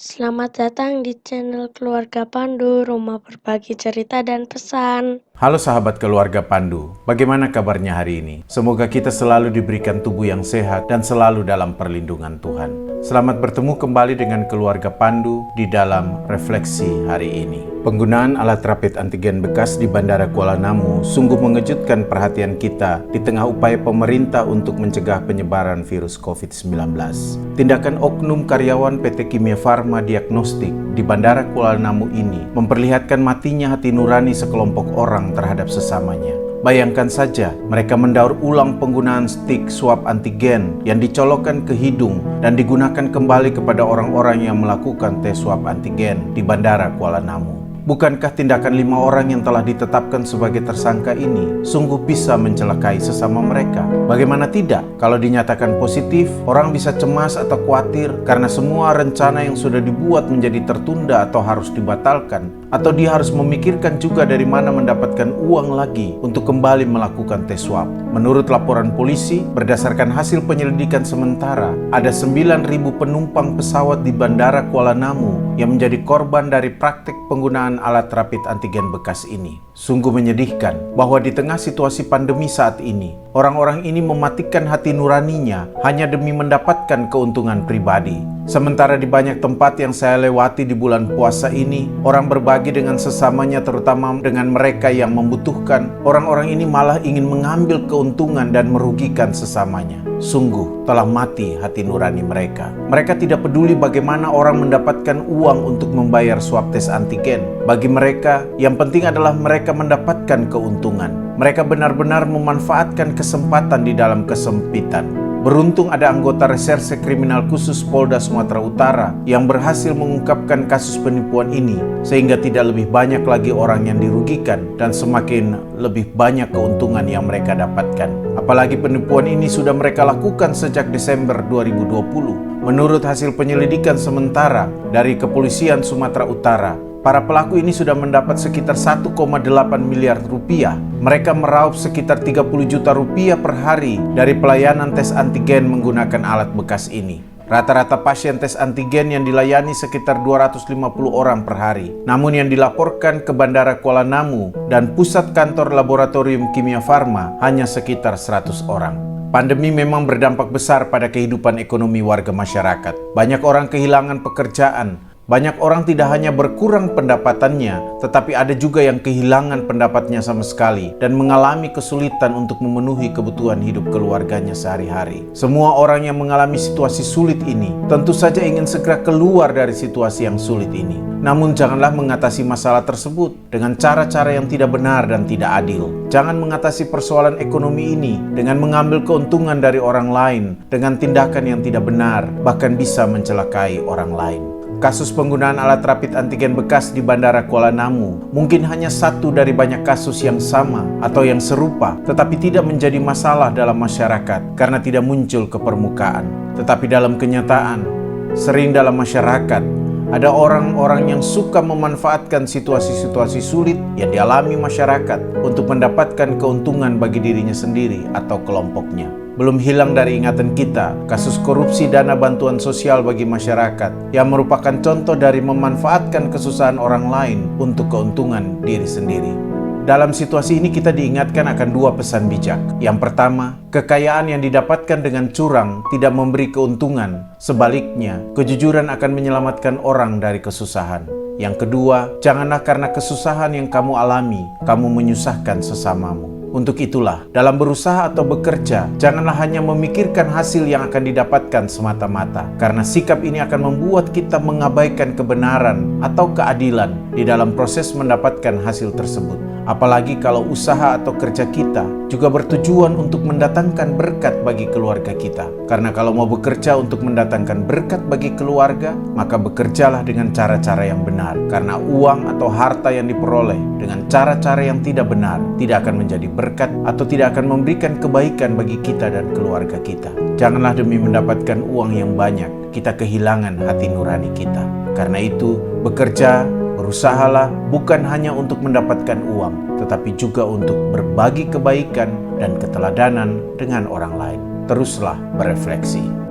Selamat datang di channel Keluarga Pandu, rumah berbagi cerita dan pesan. Halo sahabat keluarga Pandu, bagaimana kabarnya hari ini? Semoga kita selalu diberikan tubuh yang sehat dan selalu dalam perlindungan Tuhan. Selamat bertemu kembali dengan keluarga Pandu di dalam refleksi hari ini. Penggunaan alat rapid antigen bekas di Bandara Kuala Namu sungguh mengejutkan perhatian kita di tengah upaya pemerintah untuk mencegah penyebaran virus COVID-19. Tindakan oknum karyawan PT Kimia Farma Diagnostik di Bandara Kuala Namu ini memperlihatkan matinya hati nurani sekelompok orang terhadap sesamanya. Bayangkan saja, mereka mendaur ulang penggunaan stik swab antigen yang dicolokkan ke hidung dan digunakan kembali kepada orang-orang yang melakukan tes swab antigen di Bandara Kuala Namu. Bukankah tindakan 5 orang yang telah ditetapkan sebagai tersangka ini sungguh bisa mencelakai sesama mereka? Bagaimana tidak? Kalau dinyatakan positif, orang bisa cemas atau khawatir karena semua rencana yang sudah dibuat menjadi tertunda atau harus dibatalkan. Atau dia harus memikirkan juga dari mana mendapatkan uang lagi untuk kembali melakukan tes swab. Menurut laporan polisi, berdasarkan hasil penyelidikan sementara, ada 9.000 penumpang pesawat di Bandara Kuala Namu yang menjadi korban dari praktik penggunaan alat rapid antigen bekas ini. Sungguh menyedihkan bahwa di tengah situasi pandemi saat ini, orang-orang ini mematikan hati nuraninya hanya demi mendapatkan keuntungan pribadi. Sementara di banyak tempat yang saya lewati di bulan puasa ini, orang berbagi dengan sesamanya, terutama dengan mereka yang membutuhkan. Orang-orang ini malah ingin mengambil keuntungan dan merugikan sesamanya. Sungguh telah mati hati nurani mereka. Mereka tidak peduli bagaimana orang mendapatkan uang untuk membayar swab tes antigen. Bagi mereka, yang penting adalah mereka mendapatkan keuntungan. Mereka benar-benar memanfaatkan kesempatan di dalam kesempitan. Beruntung ada anggota reserse kriminal khusus Polda Sumatera Utara yang berhasil mengungkapkan kasus penipuan ini sehingga tidak lebih banyak lagi orang yang dirugikan dan semakin lebih banyak keuntungan yang mereka dapatkan. Apalagi penipuan ini sudah mereka lakukan sejak Desember 2020. Menurut hasil penyelidikan sementara dari Kepolisian Sumatera Utara, para pelaku ini sudah mendapat sekitar 1,8 miliar rupiah. Mereka meraup sekitar 30 juta rupiah per hari dari pelayanan tes antigen menggunakan alat bekas ini. Rata-rata pasien tes antigen yang dilayani sekitar 250 orang per hari. Namun yang dilaporkan ke Bandara Kuala Namu dan pusat kantor laboratorium Kimia Farma hanya sekitar 100 orang. Pandemi memang berdampak besar pada kehidupan ekonomi warga masyarakat. Banyak orang kehilangan pekerjaan. Banyak orang tidak hanya berkurang pendapatannya, tetapi ada juga yang kehilangan pendapatnya sama sekali dan mengalami kesulitan untuk memenuhi kebutuhan hidup keluarganya sehari-hari. Semua orang yang mengalami situasi sulit ini tentu saja ingin segera keluar dari situasi yang sulit ini. Namun janganlah mengatasi masalah tersebut dengan cara-cara yang tidak benar dan tidak adil. Jangan mengatasi persoalan ekonomi ini dengan mengambil keuntungan dari orang lain dengan tindakan yang tidak benar, bahkan bisa mencelakai orang lain. Kasus penggunaan alat rapid antigen bekas di Bandara Kuala Namu mungkin hanya satu dari banyak kasus yang sama atau yang serupa, tetapi tidak menjadi masalah dalam masyarakat karena tidak muncul ke permukaan. Tetapi dalam kenyataan, sering dalam masyarakat, ada orang-orang yang suka memanfaatkan situasi-situasi sulit yang dialami masyarakat untuk mendapatkan keuntungan bagi dirinya sendiri atau kelompoknya. Belum hilang dari ingatan kita kasus korupsi dana bantuan sosial bagi masyarakat yang merupakan contoh dari memanfaatkan kesusahan orang lain untuk keuntungan diri sendiri. Dalam situasi ini kita diingatkan akan 2 pesan bijak. Yang pertama, kekayaan yang didapatkan dengan curang tidak memberi keuntungan. Sebaliknya, kejujuran akan menyelamatkan orang dari kesusahan. Yang kedua, janganlah karena kesusahan yang kamu alami, kamu menyusahkan sesamamu. Untuk itulah, dalam berusaha atau bekerja, janganlah hanya memikirkan hasil yang akan didapatkan semata-mata. Karena sikap ini akan membuat kita mengabaikan kebenaran atau keadilan di dalam proses mendapatkan hasil tersebut. Apalagi kalau usaha atau kerja kita juga bertujuan untuk mendatangkan berkat bagi keluarga kita. Karena kalau mau bekerja untuk mendatangkan berkat bagi keluarga, maka bekerjalah dengan cara-cara yang benar. Karena uang atau harta yang diperoleh dengan cara-cara yang tidak benar tidak akan menjadi berkat atau tidak akan memberikan kebaikan bagi kita dan keluarga kita. Janganlah demi mendapatkan uang yang banyak, kita kehilangan hati nurani kita. Karena itu, bekerja, berusahalah bukan hanya untuk mendapatkan uang, tetapi juga untuk berbagi kebaikan dan keteladanan dengan orang lain. Teruslah berefleksi.